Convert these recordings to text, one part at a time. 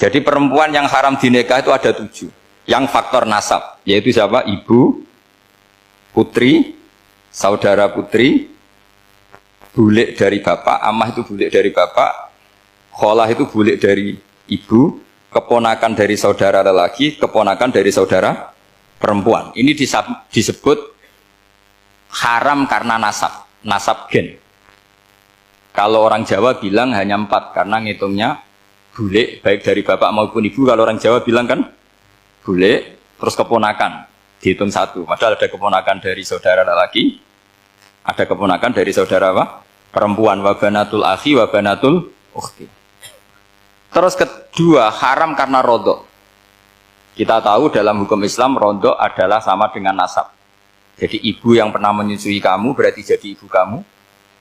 Jadi perempuan yang haram dinikah itu ada 7. Yang faktor nasab, yaitu siapa? Ibu, putri, saudara putri, bulik dari bapak, amah itu bulik dari bapak, kholah itu bulik dari ibu, keponakan dari saudara lelaki, keponakan dari saudara perempuan. Ini disebut haram karena nasab, nasab gen. Kalau orang Jawa bilang hanya 4 karena ngitungnya bulik baik dari bapak maupun ibu. Kalau orang Jawa bilang kan bulik terus keponakan dihitung 1. Padahal ada keponakan dari saudara lelaki, ada keponakan dari saudara apa? Perempuan. Wabanatul akhi wabanatul ukhti. Terus kedua haram karena rodok. Kita tahu dalam hukum Islam rodok adalah sama dengan nasab. Jadi ibu yang pernah menyusui kamu berarti jadi ibu kamu.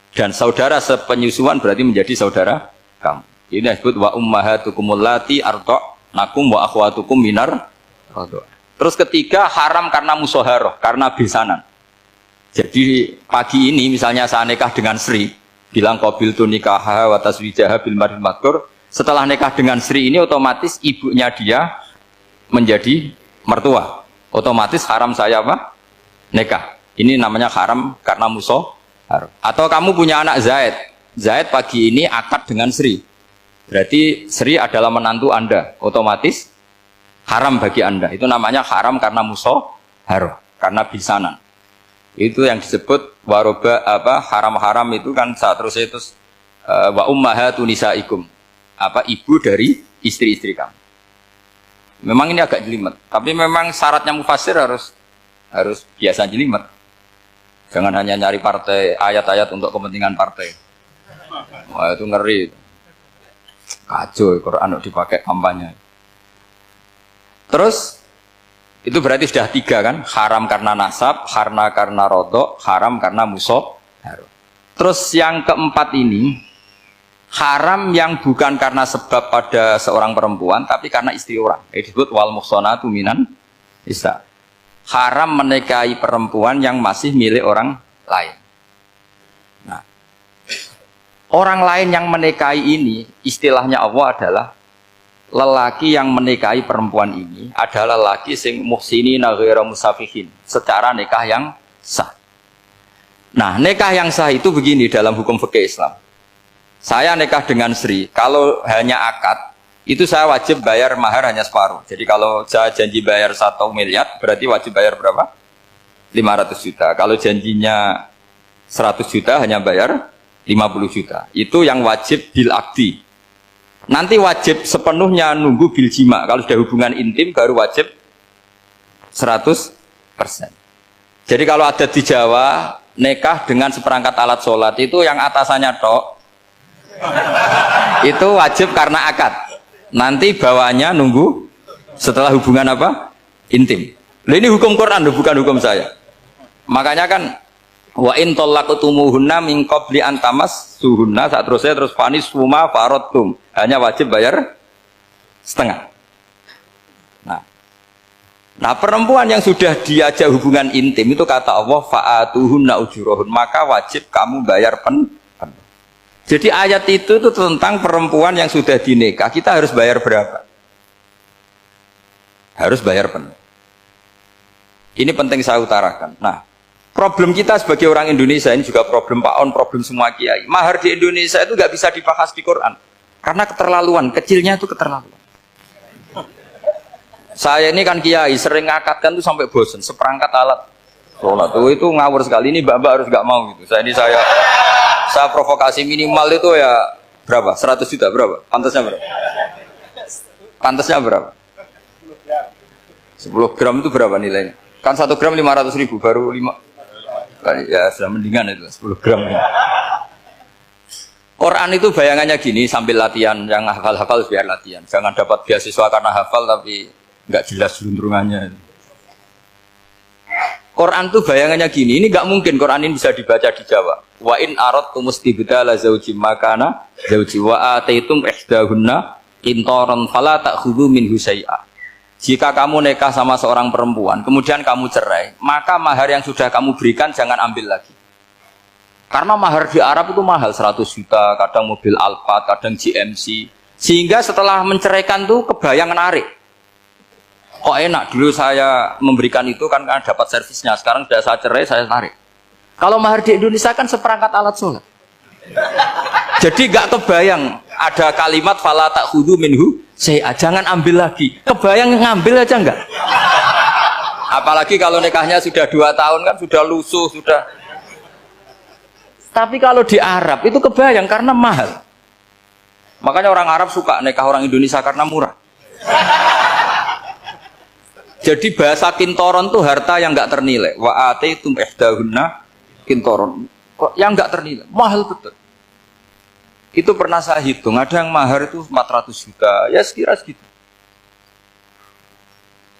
Dan saudara sepenyusuan berarti menjadi saudara kamu. Ini disebut wa ummahatukumul lati arda'nakum wa akhwatukum minar radha'. Terus ketiga haram karena musoharoh, karena besanan. Jadi pagi ini misalnya saya nikah dengan Sri, bilang qabiltu nikaha wa taswijaha bil mar'il madkur. Setelah nikah dengan Sri ini otomatis ibunya dia menjadi mertua. Otomatis haram saya apa? Nikah. Ini namanya haram karena musoharoh. Atau kamu punya anak Zaid. Zaid pagi ini akad dengan Sri. Berarti Sri adalah menantu Anda. Otomatis haram bagi Anda. Itu namanya haram karena musoharoh, karena bisanan. Itu yang disebut waroba apa haram-haram itu kan saat terus itu wa ummahatu nisaikum. Apa ibu dari istri-istri kamu. Memang ini agak jelimet, tapi memang syaratnya mufassir harus biasa jelimet. Jangan hanya nyari partai ayat-ayat untuk kepentingan partai. Wah itu ngeri. Kacau Quran dipakai kampanye. Terus itu berarti sudah 3 kan? Haram karena nasab, karena rodok, haram karena musoharoh. Terus yang keempat ini haram yang bukan karena sebab pada seorang perempuan, tapi karena istri orang. Itu disebut wal muhsanatu minan nisa. Haram menikahi perempuan yang masih milik orang lain. Nah, orang lain yang menikahi ini, istilahnya Allah adalah lelaki yang menikahi perempuan ini adalah lelaki sing muhsinina ghairu musafihin, secara nikah yang sah. Nah, nikah yang sah itu begini dalam hukum fikih Islam. Saya nikah dengan Sri, kalau hanya akad, itu saya wajib bayar mahar hanya separuh. Jadi kalau saya janji bayar 1 miliar, berarti wajib bayar berapa? 500 juta. Kalau janjinya 100 juta, hanya bayar 50 juta. Itu yang wajib bil akdi. Nanti wajib sepenuhnya nunggu bil jima. Kalau sudah hubungan intim, baru wajib 100%. Jadi kalau ada di Jawa, nikah dengan seperangkat alat sholat, itu yang atasannya tok, itu wajib karena akad. Nanti bawahnya nunggu setelah hubungan apa? Intim. Nah, ini hukum Quran, bukan hukum saya. Makanya kan wa in talaqtumuhunna min qabli an tamassuhunna, saat terus fanis huma faradtum. Hanya wajib bayar setengah. Nah, perempuan yang sudah diajak hubungan intim itu kata Allah fa'atuhunna ujurahun, maka wajib kamu bayar penuh. Jadi ayat itu tentang perempuan yang sudah dinikah, kita harus bayar berapa? Harus bayar penuh. Ini penting saya utarakan. Nah, problem kita sebagai orang Indonesia, ini juga problem Pak On, problem semua kiai. Mahar di Indonesia itu nggak bisa dibahas di Quran. Karena keterlaluan, kecilnya itu keterlaluan. Saya ini kan kiai, sering ngakatkan tuh sampai bosen, seperangkat alat sholat. Itu ngawur sekali, ini mbak-mbak harus nggak mau gitu. Saya provokasi minimal itu ya berapa? 100 juta berapa? Pantasnya berapa? Pantasnya berapa? 10 gram itu berapa nilainya? Kan 1 gram 500.000 baru 5. Ya sudah mendingan itu 10 gram. Quran itu bayangannya gini sambil latihan, yang hafal-hafal biar latihan. Jangan dapat beasiswa karena hafal tapi nggak jelas juntrungannya. Quran tuh bayangannya gini, ini nggak mungkin Quran ini bisa dibaca di Jawa. Wa in aradtum istibdala zaujim makana zauji wa ataitum ihdahunna qintaran fala ta'khudhu minhu syai'a. Jika kamu nikah sama seorang perempuan, kemudian kamu cerai, maka mahar yang sudah kamu berikan jangan ambil lagi. Karena mahar di Arab itu mahal, 100 juta, kadang mobil Alphard, kadang GMC. Sehingga setelah menceraikan tuh kebayang narik. Kok enak dulu saya memberikan itu kan dapat servisnya. Sekarang sudah saya cerai, saya tarik. Kalau mahar di Indonesia kan seperangkat alat sholat. Jadi gak kebayang ada kalimat fala ta'khudhu minhu syai'a, jangan ambil lagi. Kebayang ngambil aja enggak? Apalagi kalau nikahnya sudah 2 tahun kan sudah lusuh, sudah. Tapi kalau di Arab itu kebayang karena mahal. Makanya orang Arab suka nikah orang Indonesia karena murah. Jadi bahasa kintoron tuh harta yang enggak ternilai. Wa ataitum ihdahunna kintoron. Kok yang enggak ternilai? Mahal betul. Itu pernah saya hitung, ada yang mahar itu 400 juta, ya sekira segitu.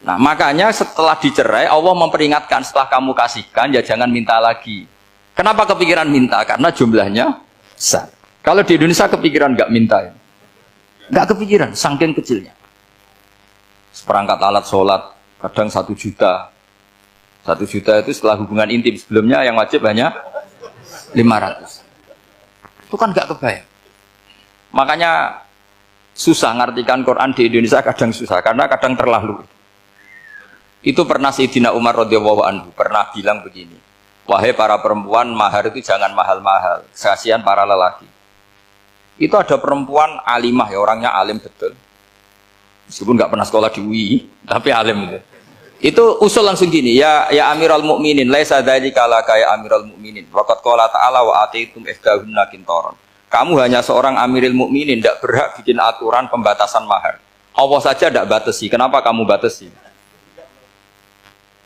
Nah makanya setelah dicerai, Allah memperingatkan setelah kamu kasihkan, ya jangan minta lagi. Kenapa kepikiran minta? Karena jumlahnya besar. Kalau di Indonesia kepikiran nggak minta ya? Nggak kepikiran, saking kecilnya. Seperangkat alat sholat, kadang 1 juta. 1 juta itu setelah hubungan intim, sebelumnya yang wajib hanya 500. Itu kan nggak kebayang. Makanya susah ngartikan Quran di Indonesia, kadang susah karena kadang terlalu. Itu pernah Sayyidina Umar radhiyallahu anhu pernah bilang begini, wahai para perempuan, mahar itu jangan mahal-mahal, kasihan para lelaki. Itu ada perempuan alimah ya, orangnya alim betul, meskipun nggak pernah sekolah di UI tapi alim itu. Itu usul langsung gini, ya Amirul Mukminin, laisa dzalika laka ya Amirul Mukminin, waqad qala ta'ala wa ataitum ihdahunna qintaran. Kamu hanya seorang Amirul Mukminin, tidak berhak bikin aturan pembatasan mahar. Allah saja tidak batasi, kenapa kamu batasi?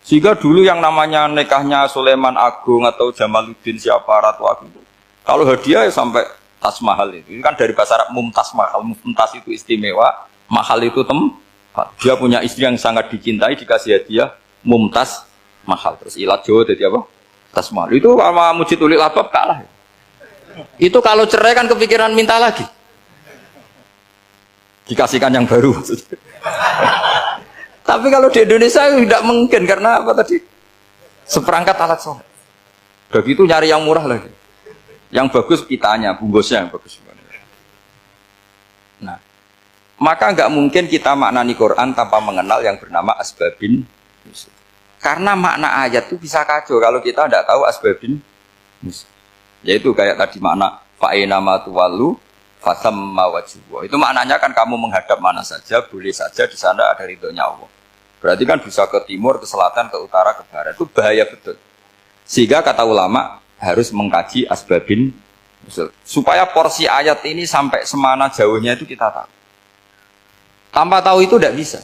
Sehingga dulu yang namanya nikahnya Sulaiman Agung atau Jamaluddin siapa Ratu Agung, kalau hadiah ya sampai tas mahal itu kan dari bahasa Arab mumtaz mahal. Mumtaz itu istimewa, mahal itu tempat. Dia punya istri yang sangat dicintai, dikasih hadiah mumtaz mahal. Terus ilat Jawa jadi apa? Tas mahal. Itu sama Mujid Ulil Albab kalah. Itu kalau cerai kan kepikiran minta lagi, dikasihkan yang baru. Tapi kalau di Indonesia tidak mungkin karena apa tadi? Seperangkat alat sholat. Begitu nyari yang murah lagi. Yang bagus kitanya, bungkusnya yang bagus. Nah, maka nggak mungkin kita maknani Quran tanpa mengenal yang bernama asbabin. Karena makna ayat itu bisa kacau kalau kita tidak tahu asbabin. Yaitu kayak tadi makna fa'ina ma tuwallu fasamma wajhu. Itu maknanya kan kamu menghadap mana saja, boleh saja di sana ada ridhonya Allah. Berarti kan bisa ke timur, ke selatan, ke utara, ke barat. Itu bahaya betul. Sehingga kata ulama harus mengkaji asbabin supaya porsi ayat ini sampai semana jauhnya itu kita tahu. Tanpa tahu itu tidak bisa.